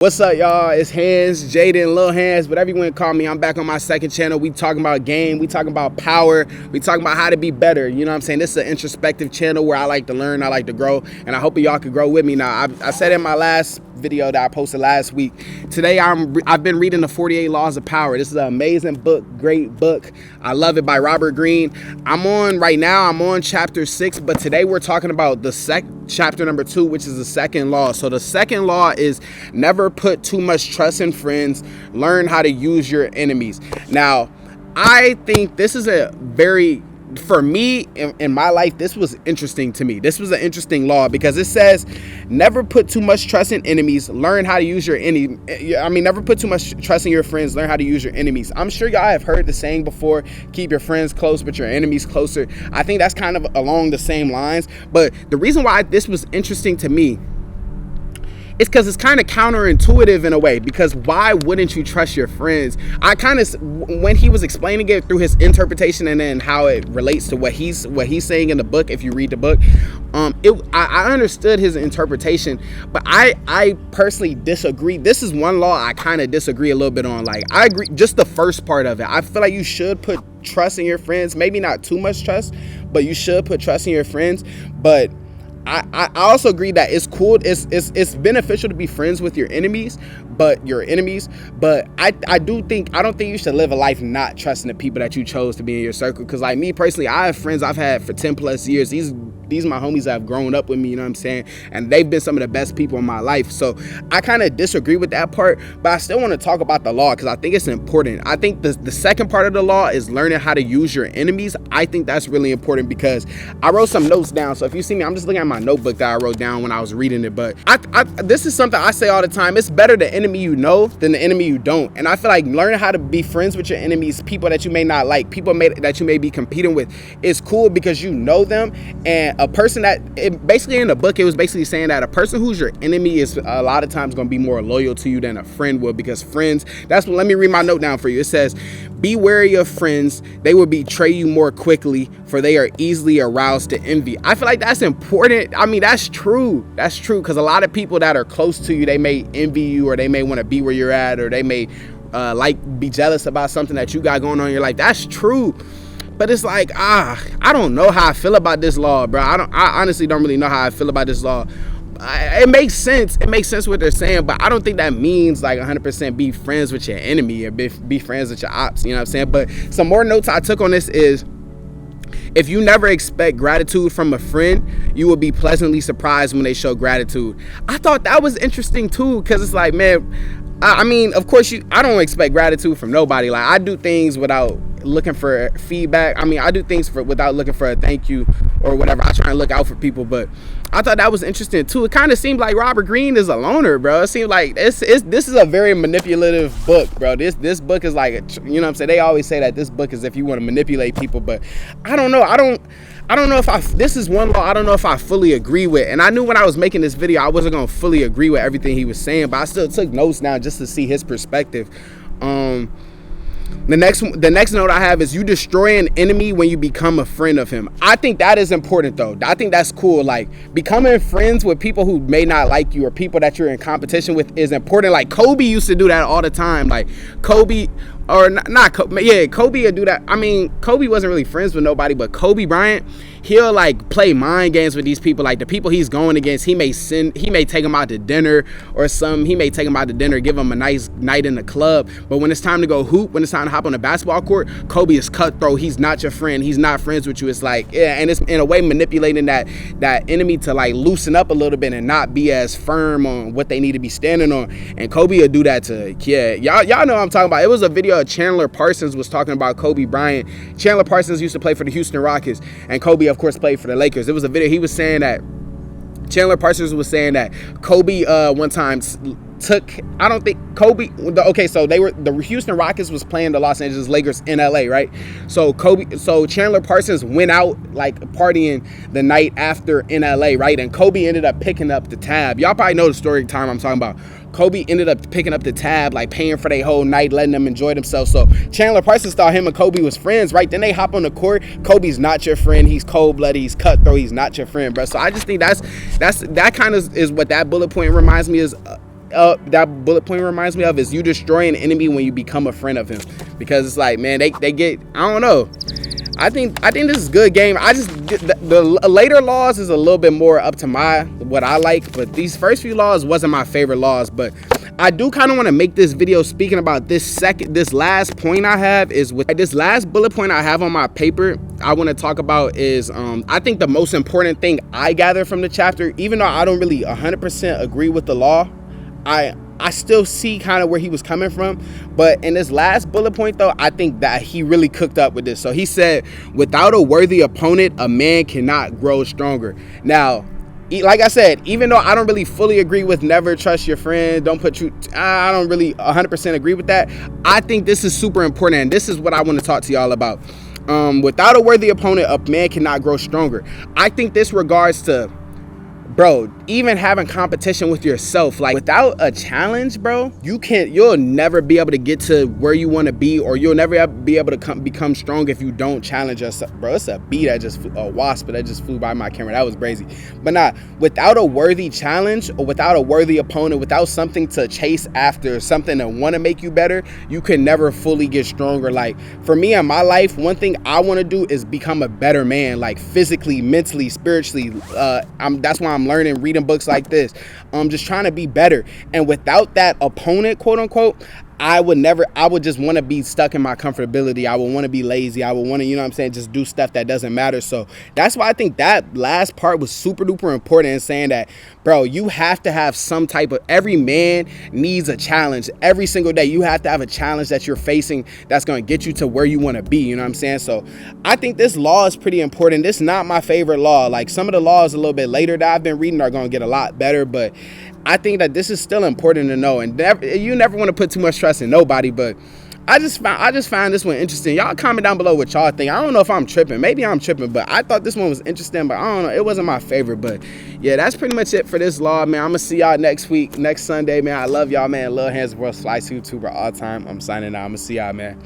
What's up, y'all? It's Hands, Jaden, Lil Hands, whatever you want to call me. I'm back on my second channel. We talking about game. We talking about power. We talking about how to be better. You know what I'm saying? This is an introspective channel where I like to learn, I like to grow, and I hope y'all can grow with me. Now, I said in my last video that I posted last week, today I've been reading the 48 Laws of Power. This is an amazing book, great book. I love it, by Robert Greene. I'm on chapter 6, but today we're talking about the chapter number 2, which is the second law. So the second law is never put too much trust in friends. Learn how to use your enemies. Now, I think this is for me, in my life, this was interesting to me. This was an interesting law because it says, never put too much trust in enemies. Learn how to use your never put too much trust in your friends. Learn how to use your enemies. I'm sure y'all have heard the saying before, keep your friends close, but your enemies closer. I think that's kind of along the same lines. But the reason why this was interesting to me, it's because it's kind of counterintuitive in a way, because why wouldn't you trust your friends? When he was explaining it through his interpretation and then how it relates to what he's saying in the book, if you read the book, I understood his interpretation, but I personally disagree. This is one law I kind of disagree a little bit on. Like, I agree, just the first part of it. I feel like you should put trust in your friends, maybe not too much trust, but you should put trust in your friends. But I also agree that it's cool. It's beneficial to be friends with your enemies, but I don't think you should live a life not trusting the people that you chose to be in your circle. Because like me personally, I have friends I've had for 10 plus years. These are my homies that have grown up with me, you know what I'm saying? And they've been some of the best people in my life. So I kind of disagree with that part, but I still want to talk about the law because I think it's important. I think the second part of the law is learning how to use your enemies. I think that's really important because I wrote some notes down. So if you see me, I'm just looking at my notebook that I wrote down when I was reading it. But this is something I say all the time. It's better the enemy you know than the enemy you don't. And I feel like learning how to be friends with your enemies, people that you may not like, that you may be competing with, is cool because you know them. And a person basically in the book, it was basically saying that a person who's your enemy is a lot of times going to be more loyal to you than a friend will, because friends, let me read my note down for you. It says, be wary of friends. They will betray you more quickly, for they are easily aroused to envy. I feel like that's important. I mean, that's true. That's true, because a lot of people that are close to you, they may envy you, or they may want to be where you're at, or they may be jealous about something that you got going on in your life. That's true. But it's like, I don't know how I feel about this law, bro. I honestly don't really know how I feel about this law. It makes sense. It makes sense what they're saying, but I don't think that means like 100% be friends with your enemy or be friends with your ops. You know what I'm saying? But some more notes I took on this is, if you never expect gratitude from a friend, you will be pleasantly surprised when they show gratitude. I thought that was interesting too, because it's like, man, I mean, of course, I don't expect gratitude from nobody. Like, I do things without looking for feedback. I mean, I do things without looking for a thank you or whatever. I try and look out for people, but I thought that was interesting too. It kind of seemed like Robert Greene is a loner, bro. It seemed like this is a very manipulative book, bro. This book is like, you know what I'm saying? They always say that this book is if you want to manipulate people, but I don't know. I don't know if this is one law I don't know if I fully agree with. And I knew when I was making this video, I wasn't going to fully agree with everything he was saying, but I still took notes down just to see his perspective. The next note I have is, you destroy an enemy when you become a friend of him. I think that is important though. I think that's cool. Like, becoming friends with people who may not like you or people that you're in competition with is important. Like, Kobe used to do that all the time. Like, Kobe would do that. I mean, Kobe wasn't really friends with nobody, but Kobe Bryant, he'll like play mind games with these people. Like, the people he's going against, he may take them out to dinner or something. He may take them out to dinner, give them a nice night in the club. But when it's time to go hoop, when it's time to hop on the basketball court, Kobe is cutthroat. He's not your friend. He's not friends with you. It's like, yeah, and it's in a way manipulating that enemy to like loosen up a little bit and not be as firm on what they need to be standing on. And Kobe would do that to, y'all know what I'm talking about. It was a video of Chandler Parsons was talking about Kobe Bryant. Chandler Parsons used to play for the Houston Rockets, and Kobe, of course, played for the Lakers. It was a video. He was saying that Chandler Parsons was saying that Kobe one time took, I don't think Kobe, okay, so the Houston Rockets was playing the Los Angeles Lakers in LA, right? So Chandler Parsons went out like partying the night after in LA, right? And Kobe ended up picking up the tab. Y'all probably know the story time I'm talking about. Kobe ended up picking up the tab, like paying for their whole night, letting them enjoy themselves. So Chandler Parsons thought him and Kobe was friends, right? Then they hop on the court. Kobe's not your friend. He's cold-blooded. He's cutthroat. He's not your friend, bro. So I just think that kind of is what that bullet point reminds me that bullet point reminds me of is you destroy an enemy when you become a friend of him. Because it's like, man, they get, I don't know. I think this is a good game. I just the later laws is a little bit more up to what I like, but these first few laws wasn't my favorite laws. But I do kind of want to make this video speaking about this last point I have is with this last bullet point I have on my paper. I want to talk about is I think the most important thing I gather from the chapter, even though I don't really 100% agree with the law, I still see kind of where he was coming from. But in this last bullet point, though, I think that he really cooked up with this. So he said, without a worthy opponent, a man cannot grow stronger. Now, like I said, even though I don't really fully agree with never trust your friend, I don't really 100% agree with that. I think this is super important, and this is what I want to talk to y'all about. Without a worthy opponent, a man cannot grow stronger. I think this regards to, bro, even having competition with yourself. Like, without a challenge, bro, you'll never be able to get to where you want to be, or you'll never be able to become strong if you don't challenge yourself. Bro, it's a wasp that just flew by my camera. That was crazy. But without a worthy challenge, or without a worthy opponent, without something to chase after, something that want to make you better, you can never fully get stronger. Like, for me in my life, one thing I want to do is become a better man, like physically, mentally, spiritually. That's why I'm learning, reading books like this. I'm just trying to be better. And without that opponent, quote unquote, I would just want to be stuck in my comfortability. I would want to be lazy. I would want to, you know what I'm saying, just do stuff that doesn't matter. So that's why I think that last part was super duper important in saying that, bro, you have to have some type of, every man needs a challenge. Every single day, you have to have a challenge that you're facing that's going to get you to where you want to be. You know what I'm saying? So I think this law is pretty important. This is not my favorite law. Like, some of the laws a little bit later that I've been reading are going to get a lot better, but I think that this is still important to know. And you never want to put too much trust in nobody, but I just found this one interesting. Y'all comment down below what y'all think. I don't know if I'm tripping. Maybe I'm tripping, but I thought this one was interesting, but I don't know. It wasn't my favorite, but yeah, that's pretty much it for this law, man. I'm going to see y'all next week, next Sunday, man. I love y'all, man. Lil Hands, world's fly YouTuber all time. I'm signing out. I'm going to see y'all, man.